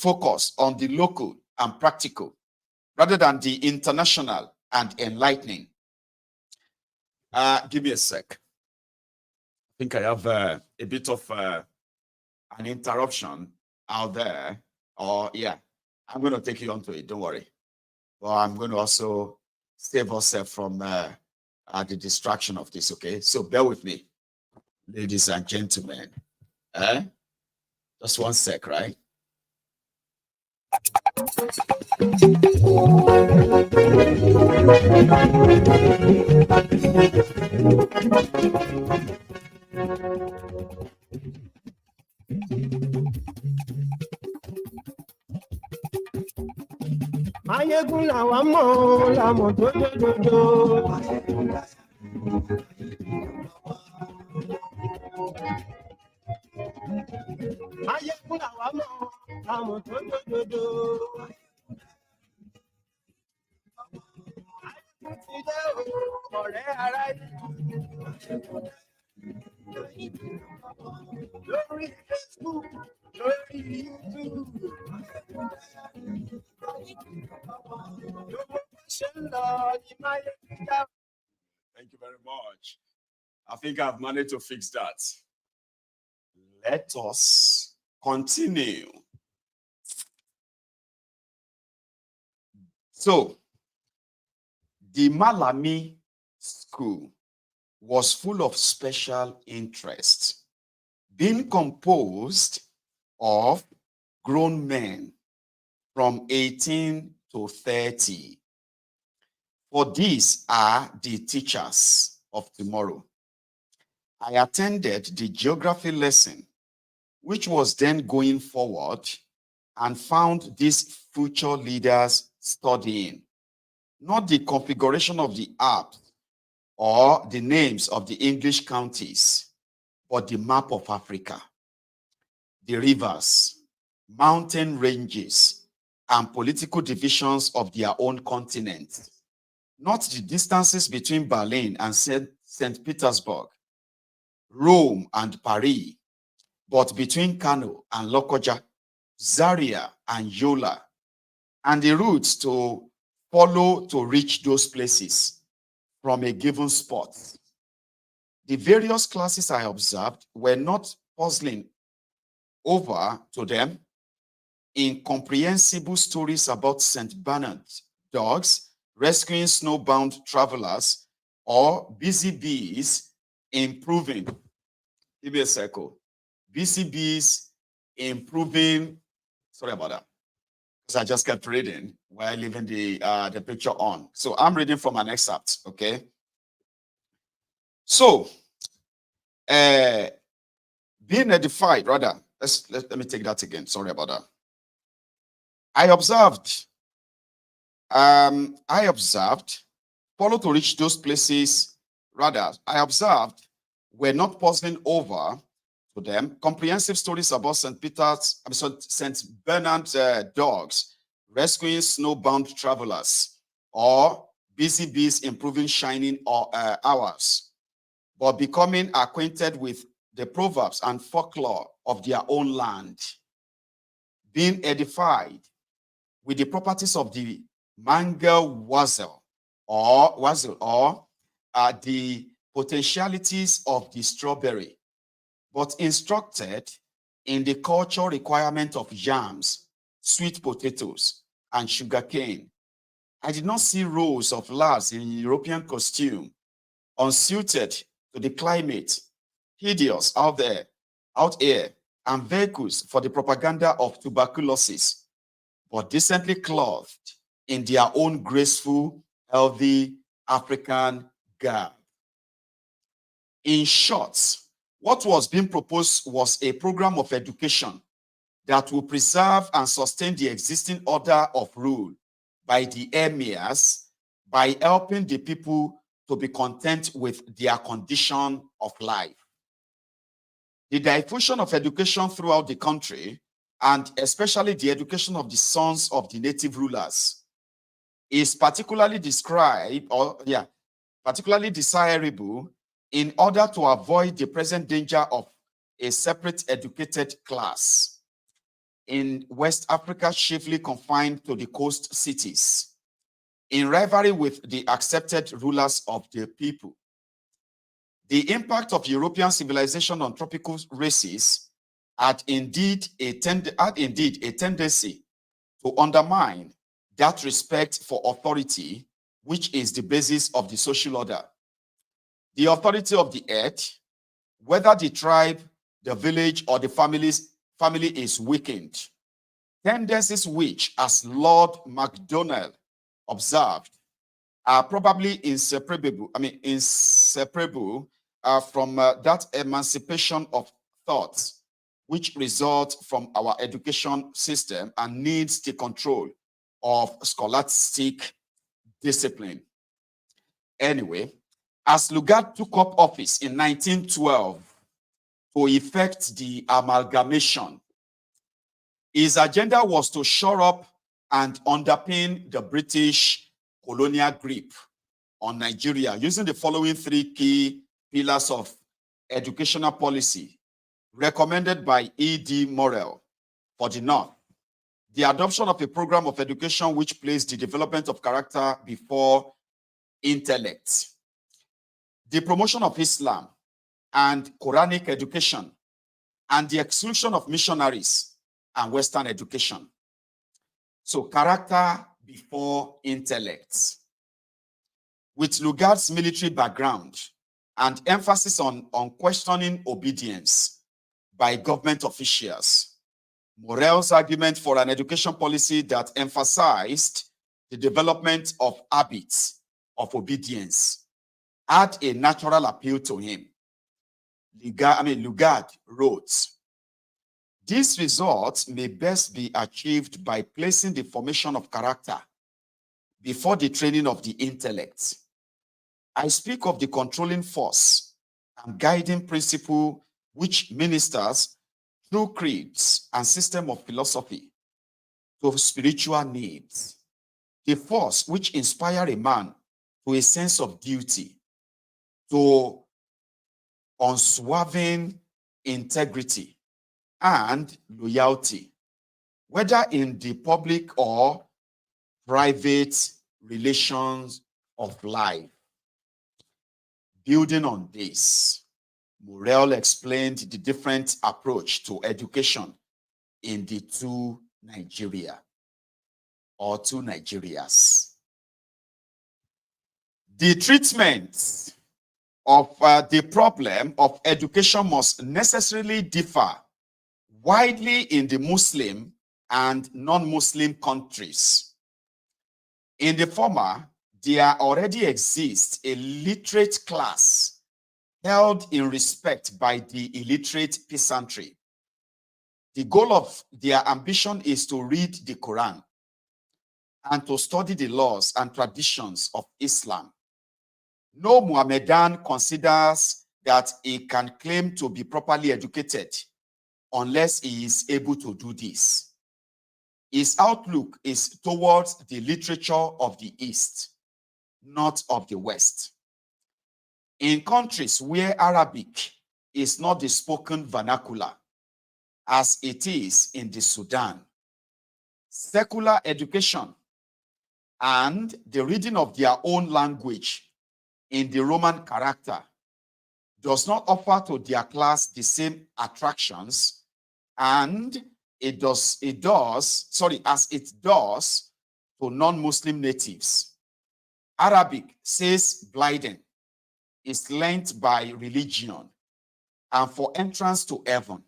focus on the local and practical rather than the international and enlightening. Give me a sec. I think I have a bit of an interruption out there. Or yeah, I'm going to take you onto it. Don't worry. Well, I'm going to also save ourselves from the distraction of this. Okay, so bear with me, ladies and gentlemen. Just one sec, right? Ayégún làwọn mọ̀ làmọ̀ tó dòdòdò. Ayégún làwọn mọ̀ làmọ̀ tó dòdòdò. Ayégún ti dé ọ̀rẹ́ ara yìí. Lórí Facebook, lórí YouTube. Thank you very much. I think I've managed to fix that. Let us continue. So, the Malami school was full of special interest, being composed of grown men from 18 to 30. For these are the teachers of tomorrow. I attended the geography lesson, which was then going forward, and found these future leaders studying, not the configuration of the app or the names of the English counties, but the map of Africa, the rivers, mountain ranges, and political divisions of their own continent, not the distances between Berlin and St. Petersburg, Rome and Paris, but between Kano and Lokoja, Zaria and Yola, and the routes to follow to reach those places from a given spot. The various classes I observed were not puzzling over to them incomprehensible stories about St. Bernard dogs rescuing snowbound travelers or busy bees improving. Give me a circle. Busy bees improving. Sorry about that, because I just kept reading while leaving the picture on. So I'm reading from an excerpt. Okay. So, being edified, rather. Let me take that again. Sorry about that. I observed, follow to reach those places, rather, I observed were not puzzling over to them comprehensive stories about St. Bernard dogs rescuing snowbound travelers or busy bees improving shining hours, but becoming acquainted with the proverbs and folklore of their own land, being edified with the properties of the mango wazel or the potentialities of the strawberry, but instructed in the cultural requirement of yams, sweet potatoes, and sugarcane. I did not see rows of lads in European costume, unsuited to the climate, hideous out here, and vehicles for the propaganda of tuberculosis, but decently clothed in their own graceful, healthy African garb. In short, what was being proposed was a program of education that will preserve and sustain the existing order of rule by the emirs by helping the people to be content with their condition of life. The diffusion of education throughout the country, and especially the education of the sons of the native rulers, is particularly desirable in order to avoid the present danger of a separate educated class, in West Africa, chiefly confined to the coast cities, in rivalry with the accepted rulers of the people. The impact of European civilization on tropical races had indeed a tendency to undermine that respect for authority, which is the basis of the social order. The authority of the earth, whether the tribe, the village, or the family is weakened. Tendencies which, as Lord MacDonald observed, are probably inseparable from that emancipation of thought which results from our education system and needs the control of scholastic discipline. Anyway, as Lugard took up office in 1912 to effect the amalgamation, his agenda was to shore up and underpin the British colonial grip on Nigeria using the following three key pillars of educational policy recommended by E.D. Morrell for the North. The adoption of a program of education which placed the development of character before intellect. The promotion of Islam and Quranic education, and the exclusion of missionaries and Western education. So character before intellect. With Lugard's military background and emphasis on questioning obedience by government officials, Morrell's argument for an education policy that emphasized the development of habits of obedience had a natural appeal to him. Lugard wrote, "These results may best be achieved by placing the formation of character before the training of the intellect. I speak of the controlling force and guiding principle which ministers through creeds and system of philosophy to spiritual needs, the force which inspire a man to a sense of duty, to unswerving integrity and loyalty, whether in the public or private relations of life." Building on this, Morrell explained the different approach to education in the two Nigeria, or two Nigerias. The treatment of the problem of education must necessarily differ widely in the Muslim and non-Muslim countries. In the former, there already exists a literate class held in respect by the illiterate peasantry. The goal of their ambition is to read the Quran and to study the laws and traditions of Islam. No Mohammedan considers that he can claim to be properly educated unless he is able to do this. His outlook is towards the literature of the East, not of the West. In countries where Arabic is not the spoken vernacular, as it is in the Sudan, secular education and the reading of their own language in the Roman character does not offer to their class the same attractions as it does to non-Muslim natives. Arabic, says Blyden, is learnt by religion and for entrance to heaven.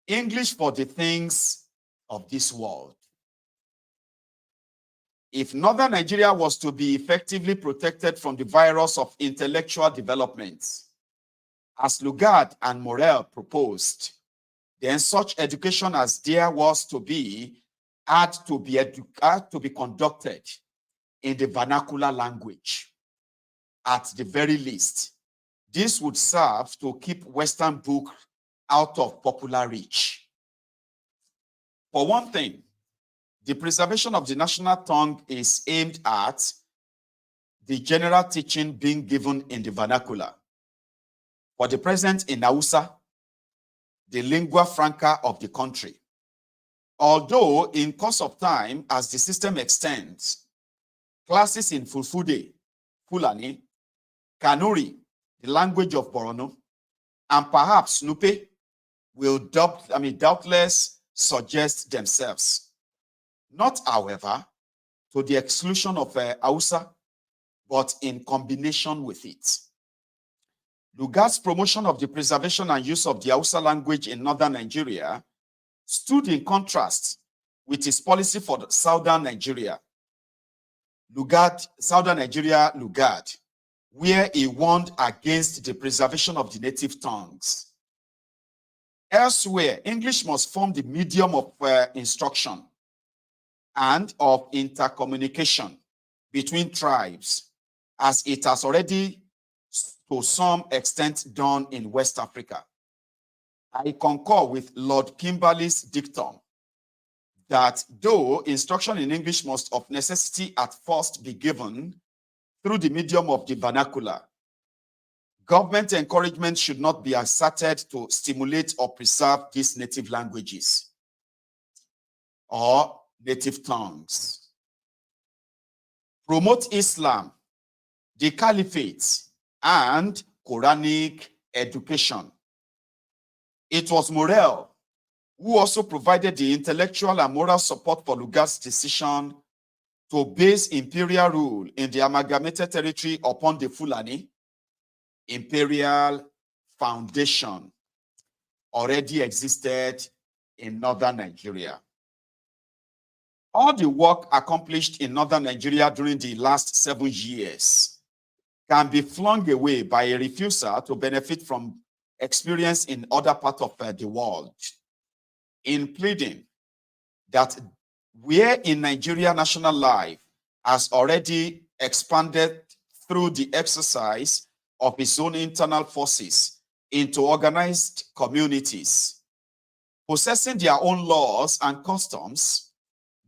English for the things of this world. If Northern Nigeria was to be effectively protected from the virus of intellectual development, as Lugard and Morrell proposed, then such education as there was to be had to be conducted in the vernacular language. At the very least, this would serve to keep Western books out of popular reach. For one thing, the preservation of the national tongue is aimed at the general teaching being given in the vernacular. For the present in Hausa, the lingua franca of the country, Although in course of time, as the system extends, classes in Fulfude, Fulani, Kanuri, the language of Borono, and perhaps Nupe will doubtless suggest themselves. Not, however, to the exclusion of Hausa, but in combination with it. Lugard's promotion of the preservation and use of the Hausa language in northern Nigeria stood in contrast with his policy for southern Nigeria, Lugard, where he warned against the preservation of the native tongues. Elsewhere, English must form the medium of instruction and of intercommunication between tribes, as it has already to some extent done in West Africa. I concur with Lord Kimberley's dictum that though instruction in English must of necessity at first be given through the medium of the vernacular, government encouragement should not be asserted to stimulate or preserve these native languages or native tongues. Promote Islam, the Caliphate, and Quranic education. It was Morel who also provided the intellectual and moral support for Lugard's decision to base imperial rule in the amalgamated territory upon the Fulani imperial foundation already existed in northern Nigeria. All the work accomplished in northern Nigeria during the last 7 years can be flung away by a refusal to benefit from experience in other parts of the world, in pleading that where in Nigeria national life has already expanded through the exercise of its own internal forces into organized communities, possessing their own laws and customs,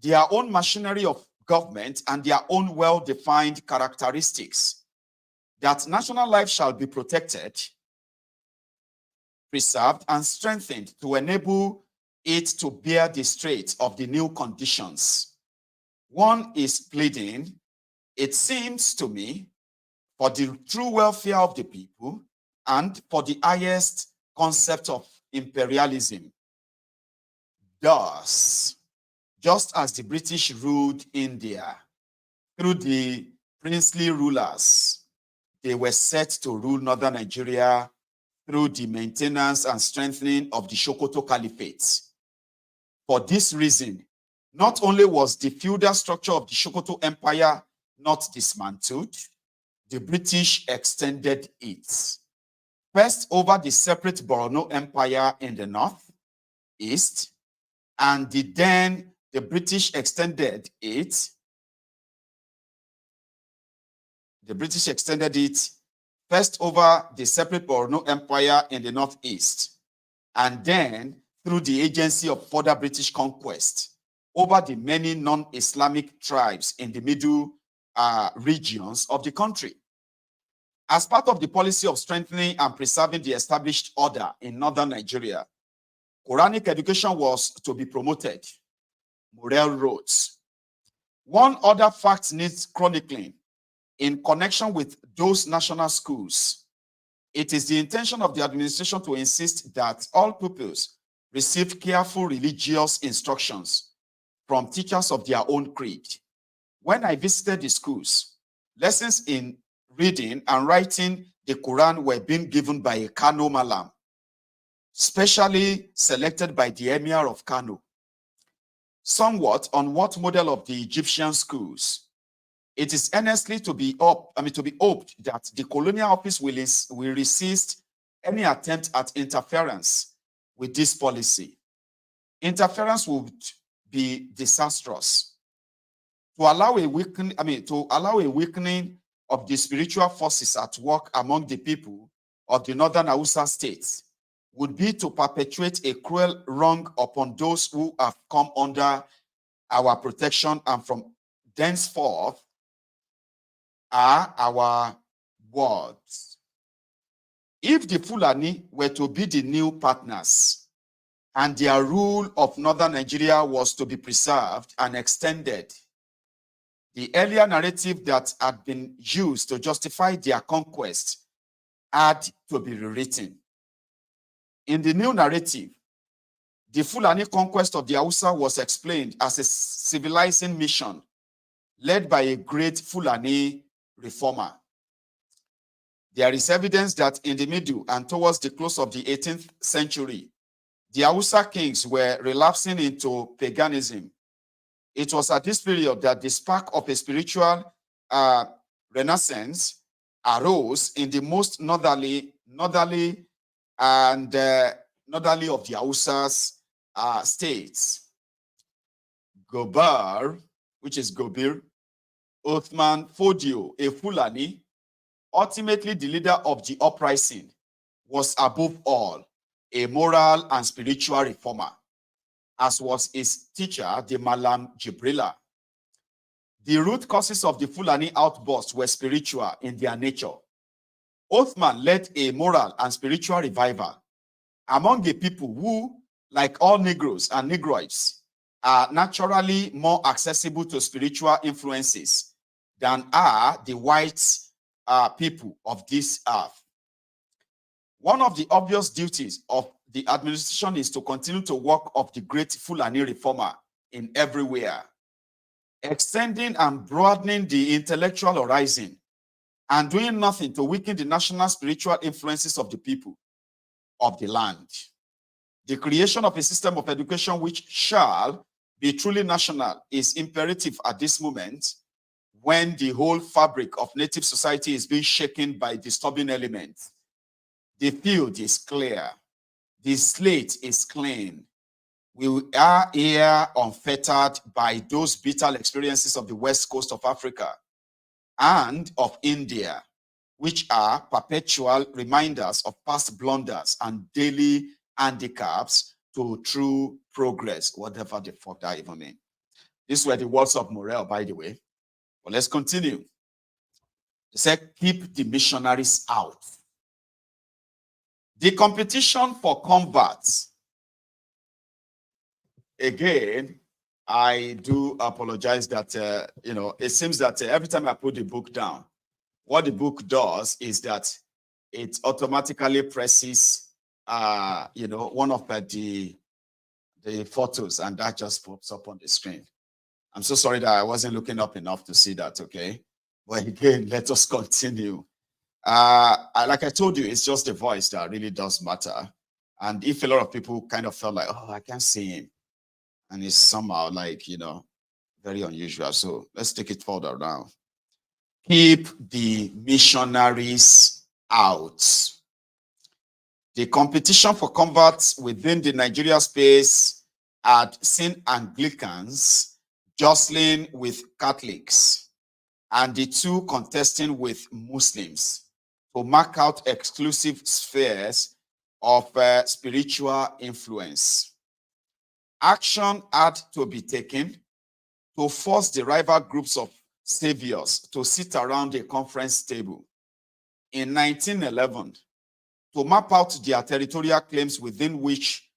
their own machinery of government, and their own well-defined characteristics, that national life shall be protected, preserved, and strengthened to enable it to bear the straits of the new conditions. One is pleading, it seems to me, for the true welfare of the people and for the highest concept of imperialism. Thus, just as the British ruled India through the princely rulers, they were set to rule northern Nigeria through the maintenance and strengthening of the Sokoto Caliphate. For this reason, not only was the feudal structure of the Sokoto Empire not dismantled, the British extended it. First over the separate Borno Empire in the north, east, and then the British extended it. The British extended it first over the separate Borno Empire in the northeast, and then through the agency of further British conquest over the many non-Islamic tribes in the middle regions of the country. As part of the policy of strengthening and preserving the established order in northern Nigeria, Quranic education was to be promoted. Morel wrote, one other fact needs chronicling in connection with those national schools. It is the intention of the administration to insist that all pupils receive careful religious instructions from teachers of their own creed. When I visited the schools, lessons in reading and writing the Quran were being given by a Kano Malam, specially selected by the Emir of Kano. Somewhat on what model of the Egyptian schools. It is earnestly to be hoped that the colonial office will resist any attempt at interference with this policy. Interference would be disastrous. To allow a weakening of the spiritual forces at work among the people of the northern Hausa states would be to perpetuate a cruel wrong upon those who have come under our protection and from thenceforth are our words. If the Fulani were to be the new partners, and their rule of northern Nigeria was to be preserved and extended. The earlier narrative that had been used to justify their conquest had to be rewritten. In the new narrative, the Fulani conquest of the Hausa was explained as a civilizing mission led by a great Fulani reformer. There is evidence that in the middle and towards the close of the 18th century, the Hausa kings were relapsing into paganism. It was at this period that the spark of a spiritual renaissance arose in the most northerly of the Hausas states. Gobar, which is Gobir, Othman Fodio, a Fulani, ultimately the leader of the uprising, was above all a moral and spiritual reformer, as was his teacher, the Malam Jibrila. The root causes of the Fulani outburst were spiritual in their nature. Othman led a moral and spiritual revival among a people who, like all Negroes and Negroids, are naturally more accessible to spiritual influences than are the white people of this earth. One of the obvious duties of the administration is to continue to work of the great Fulani reformer in everywhere, extending and broadening the intellectual horizon and doing nothing to weaken the national spiritual influences of the people of the land. The creation of a system of education which shall be truly national is imperative at this moment when the whole fabric of native society is being shaken by disturbing elements. The field is clear. The slate is clean. We are here unfettered by those bitter experiences of the west coast of Africa and of India, which are perpetual reminders of past blunders and daily handicaps to true progress, whatever the fuck that even means. These were the words of Morel, by the way. But let's continue. He said, keep the missionaries out. The competition for converts. Again, I do apologize that, it seems that every time I put the book down, what the book does is that it automatically presses, one of the photos, and that just pops up on the screen. I'm so sorry that I wasn't looking up enough to see that, okay? But again, let us continue. Like I told you, it's just the voice that really does matter. And if a lot of people kind of felt like, oh, I can't see him, and it's somehow like, very unusual. So let's take it further now. Keep the missionaries out. The competition for converts within the Nigeria space had seen Anglicans jostling with Catholics and the two contesting with Muslims to mark out exclusive spheres of spiritual influence. Action had to be taken to force the rival groups of saviors to sit around a conference table. In 1911, to map out their territorial claims within which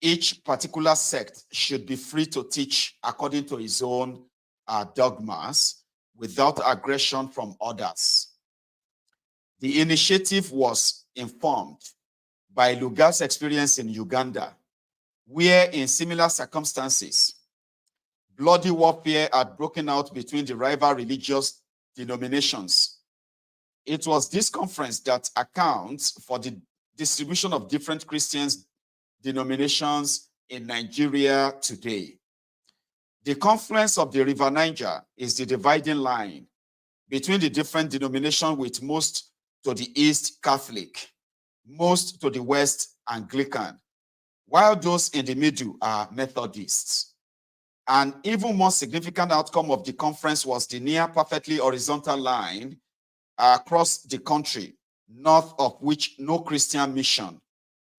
each particular sect should be free to teach according to his own dogmas without aggression from others. The initiative was informed by Lugard's experience in Uganda, where in similar circumstances, bloody warfare had broken out between the rival religious denominations. It was this conference that accounts for the distribution of different Christian denominations in Nigeria today. The confluence of the River Niger is the dividing line between the different denominations, with most to the east Catholic, most to the west Anglican, while those in the middle are Methodists. An even more significant outcome of the conference was the near perfectly horizontal line across the country, north of which no Christian mission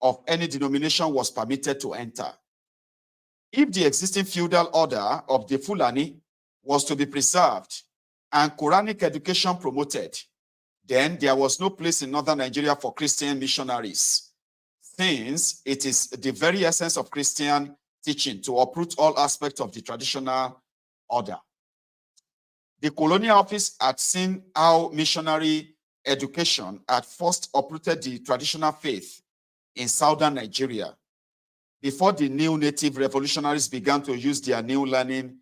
of any denomination was permitted to enter. If the existing feudal order of the Fulani was to be preserved and Quranic education promoted, then there was no place in northern Nigeria for Christian missionaries. since it is the very essence of Christian teaching to uproot all aspects of the traditional order. The colonial office had seen how missionary education had first uprooted the traditional faith in southern Nigeria before the new native revolutionaries began to use their new learning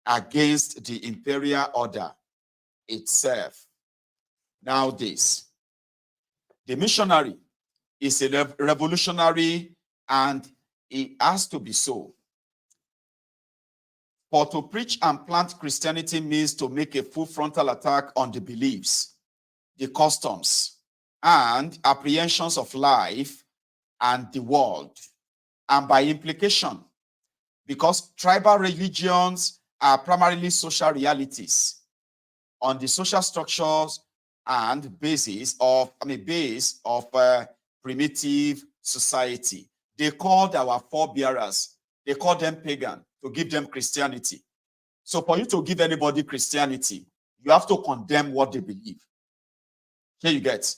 against the imperial order itself. Nowadays, the missionary is a revolutionary, and it has to be so. For to preach and plant Christianity means to make a full frontal attack on the beliefs, the customs, and apprehensions of life and the world. And by implication, because tribal religions are primarily social realities on the social structures and base of primitive society. They called our forebearers, they called them pagan, to give them Christianity. So for you to give anybody Christianity, you have to condemn what they believe. Here you get.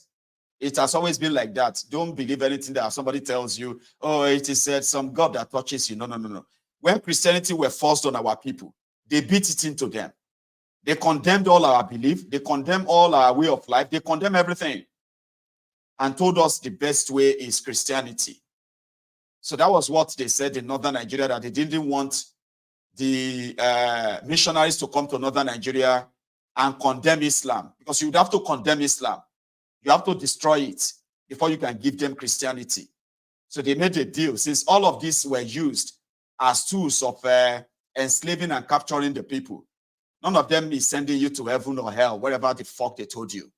It has always been like that. Don't believe anything that somebody tells you, oh, it is said some God that touches you. No, no, no, no. When Christianity were forced on our people, they beat it into them. They condemned all our belief. They condemned all our way of life. They condemned everything and told us the best way is Christianity. So that was what they said in northern Nigeria, that they didn't want the missionaries to come to northern Nigeria and condemn Islam, because you would have to condemn Islam. You have to destroy it before you can give them Christianity. So they made a deal. Since all of these were used as tools of enslaving and capturing the people, none of them is sending you to heaven or hell, wherever the fuck they told you.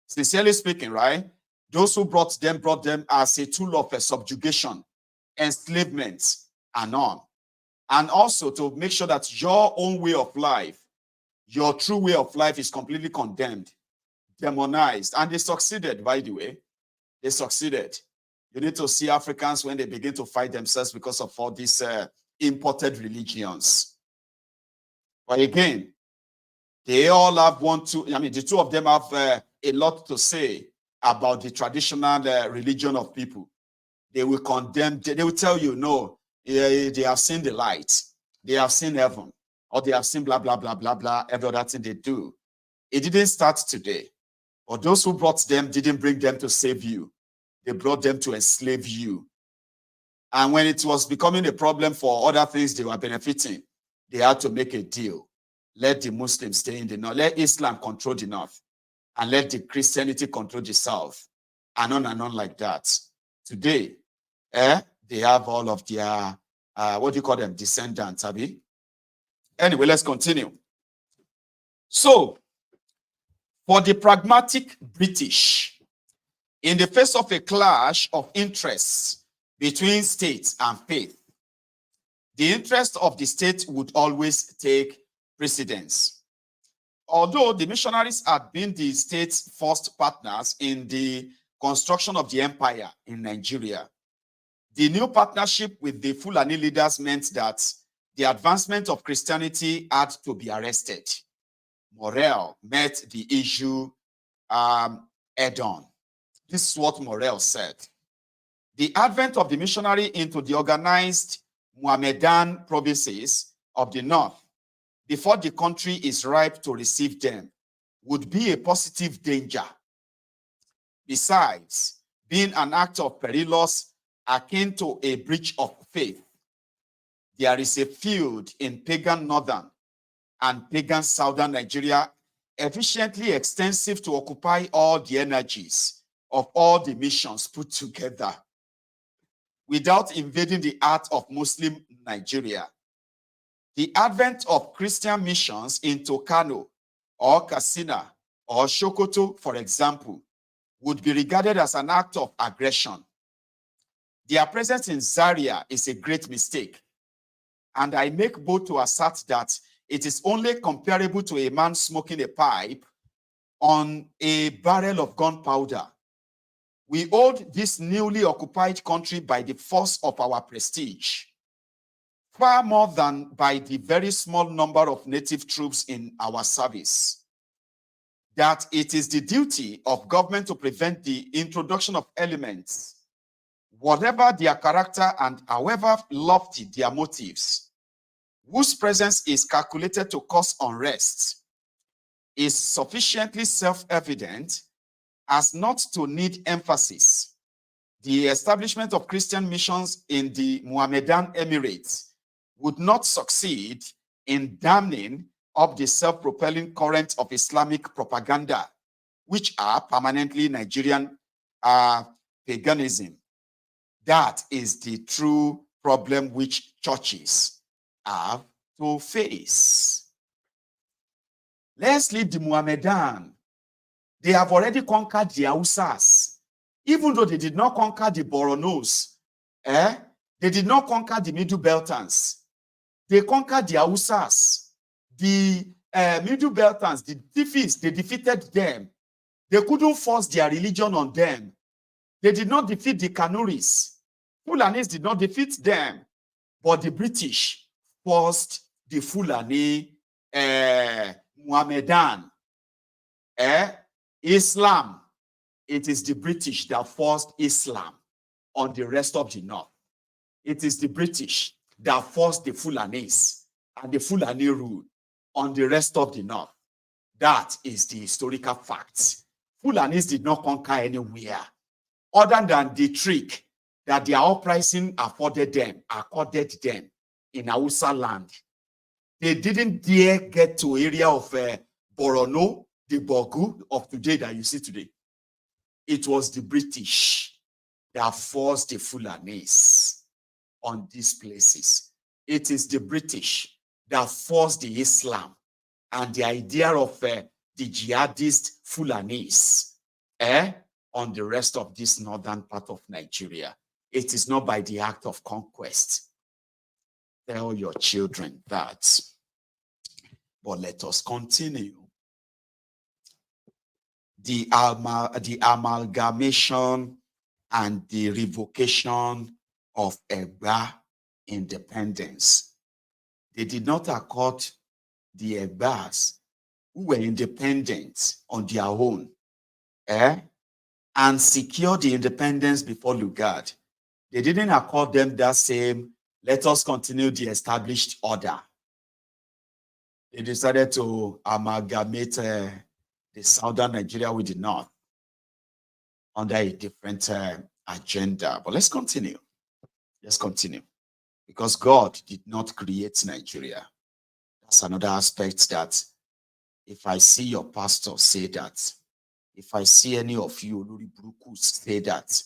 Sincerely speaking, right? Those who brought them as a tool of subjugation, enslavement, and on. And also to make sure that your own way of life, your true way of life, is completely condemned, demonized. And they succeeded, by the way. They succeeded. You need to see Africans when they begin to fight themselves because of all these imported religions. But again, they all have the two of them have a lot to say about the traditional religion of people. They will condemn, they will tell you, no, they have seen the light, they have seen heaven, or they have seen blah, blah, blah, blah, blah, every other thing they do. It didn't start today. Or those who brought them didn't bring them to save you. They brought them to enslave you. And when it was becoming a problem for other things they were benefiting, they had to make a deal. Let the Muslims stay in the north. Let Islam control the north. And let the Christianity control the south. And on like that. Today, they have all of their, what do you call them, descendants, Abi? Anyway, let's continue. So, for the pragmatic British, in the face of a clash of interests between state and faith, the interest of the state would always take precedence. Although the missionaries had been the state's first partners in the construction of the empire in Nigeria, the new partnership with the Fulani leaders meant that the advancement of Christianity had to be arrested. Morel met the issue head-on. This is what Morel said. The advent of the missionary into the organized Mohammedan provinces of the north, before the country is ripe to receive them, would be a positive danger. Besides being an act of perilous akin to a breach of faith, there is a field in pagan northern and pagan southern Nigeria efficiently extensive to occupy all the energies of all the missions put together without invading the heart of Muslim Nigeria. The advent of Christian missions into Kano or Katsina or Sokoto, for example, would be regarded as an act of aggression. Their presence in Zaria is a great mistake, and I make bold to assert that it is only comparable to a man smoking a pipe on a barrel of gunpowder. We hold this newly occupied country by the force of our prestige, far more than by the very small number of native troops in our service. That it is the duty of government to prevent the introduction of elements whatever their character and however lofty their motives, whose presence is calculated to cause unrest, is sufficiently self-evident as not to need emphasis. The establishment of Christian missions in the Mohammedan Emirates would not succeed in damming up the self-propelling current of Islamic propaganda, which are permanently Nigerian paganism. That is the true problem which churches have to face. Let's leave the Mohammedan. They have already conquered the Hausas. Even though they did not conquer the Boronos, they did not conquer the Middle Beltans. They conquered the Hausas. The Middle Beltans, the Tifis, they defeated them. They couldn't force their religion on them. They did not defeat the Kanuris. Fulanis did not defeat them. But the British forced the Fulani Mohammedan. Islam. It is the British that forced Islam on the rest of the North. It is the British that forced the Fulanis and the Fulani rule on the rest of the North. That is the historical fact. Fulanis did not conquer anywhere other than the trick that their uprising accorded them in Hausa land. They didn't dare get to area of Borono, the Bogu of today that you see today. It was the British that forced the Fulanis on these places. It is the British that forced the Islam and the idea of the jihadist Fulanis on the rest of this northern part of Nigeria. It is not by the act of conquest. Tell your children that. But let us continue. The amalgamation and the revocation of Egba independence. They did not accord the Egbas who were independent on their own and secure the independence before Lugard. They didn't accord them that same, let us continue the established order. They decided to amalgamate the southern Nigeria with the north under a different agenda. But let's continue. Let's continue. Because God did not create Nigeria. That's another aspect that if I see your pastor say that, if I see any of you Olori Buruku say that,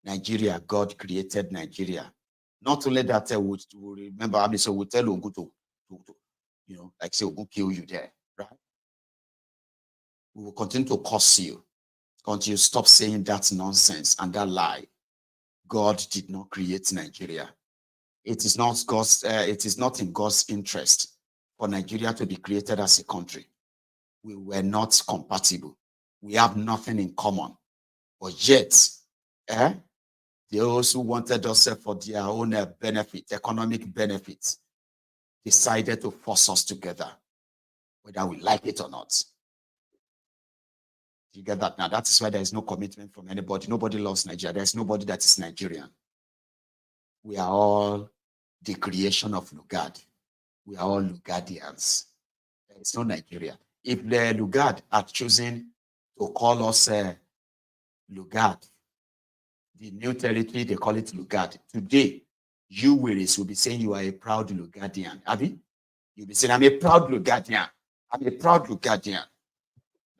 Nigeria, God created Nigeria. Not only that, we'll remember, I mean, so we'll tell Ogun to like say Ogun kill you there, right? We will continue to curse you until you stop saying that nonsense and that lie. God did not create Nigeria. It is not God's. It is not in God's interest for Nigeria to be created as a country. We were not compatible. We have nothing in common. But yet, those who wanted us for their own benefit, economic benefits, decided to force us together, whether we like it or not. You get that now? That is why there is no commitment from anybody. Nobody loves Nigeria. There's nobody that is Nigerian. We are all the creation of Lugard. We are all Lugardians. There is no Nigeria. If the Lugard had chosen to call us Lugard, the new territory, they call it Lugard. Today, you will be saying you are a proud Lugardian. Abi? You'll be saying, I'm a proud Lugardian. I'm a proud Lugardian.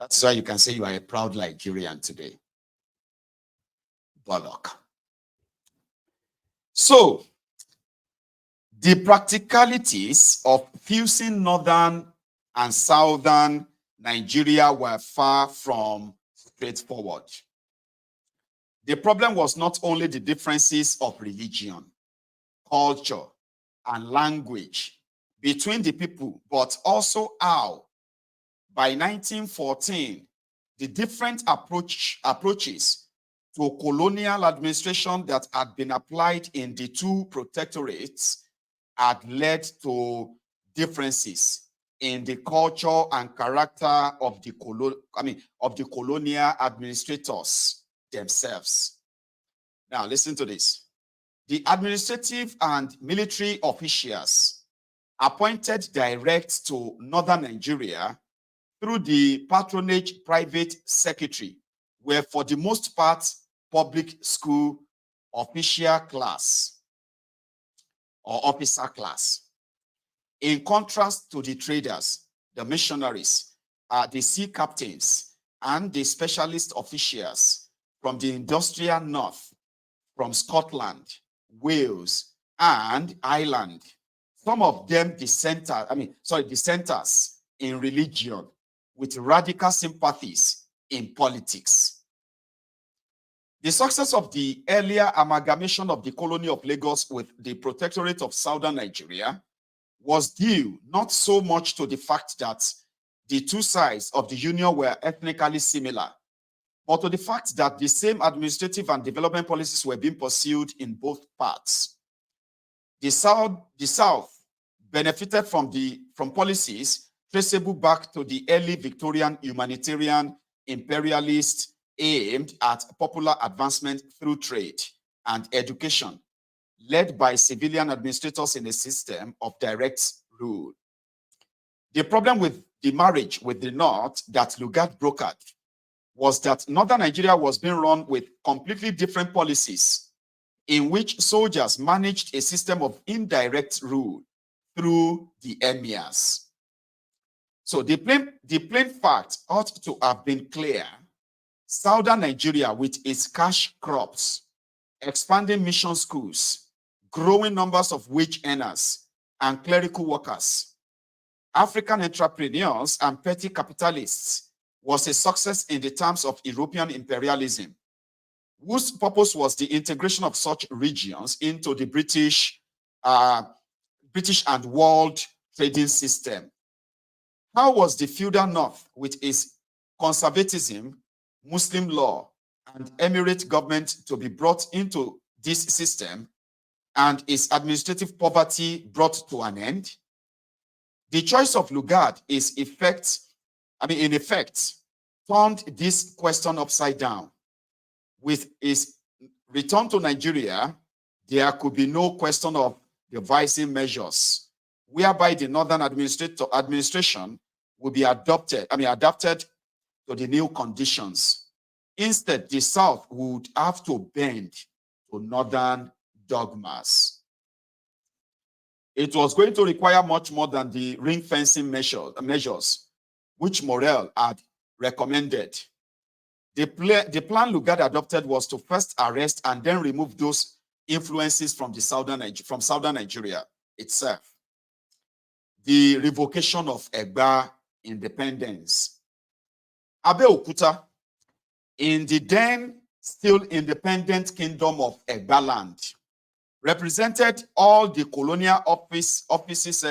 That's why you can say you are a proud Nigerian today. Bollock. So, the practicalities of fusing northern and southern Nigeria were far from straightforward. The problem was not only the differences of religion, culture, and language between the people, but also how, by 1914, the different approaches to colonial administration that had been applied in the two protectorates had led to differences in the culture and character of the colonial administrators themselves. Now, listen to this. The administrative and military officials appointed direct to northern Nigeria through the patronage private secretary were for the most part public school official class or officer class. In contrast to the traders, the missionaries, the sea captains, and the specialist officials from the industrial north, from Scotland, Wales, and Ireland. Some of them dissenters in religion with radical sympathies in politics. The success of the earlier amalgamation of the colony of Lagos with the protectorate of southern Nigeria was due not so much to the fact that the two sides of the union were ethnically similar, but to the fact that the same administrative and development policies were being pursued in both parts. The South benefited from policies traceable back to the early Victorian humanitarian imperialist aimed at popular advancement through trade and education, led by civilian administrators in a system of direct rule. The problem with the marriage with the North that Lugard brokered was that northern Nigeria was being run with completely different policies in which soldiers managed a system of indirect rule through the emirs. So the plain fact ought to have been clear. Southern Nigeria, with its cash crops, expanding mission schools, growing numbers of wage earners and clerical workers, African entrepreneurs and petty capitalists, was a success in the terms of European imperialism, whose purpose was the integration of such regions into the British and world trading system. How was the feudal North, with its conservatism, Muslim law, and emirate government, to be brought into this system and its administrative poverty brought to an end? The choice of Lugard in effect, turned this question upside down. With his return to Nigeria, there could be no question of devising measures whereby the northern administration will be adapted to the new conditions. Instead, the South would have to bend to northern dogmas. It was going to require much more than the ring fencing measures which Morel had recommended. The plan Lugard adopted was to first arrest and then remove those influences from southern Nigeria itself. The revocation of Egba independence. Abeokuta, in the then still independent kingdom of Egbaland, represented all the colonial offices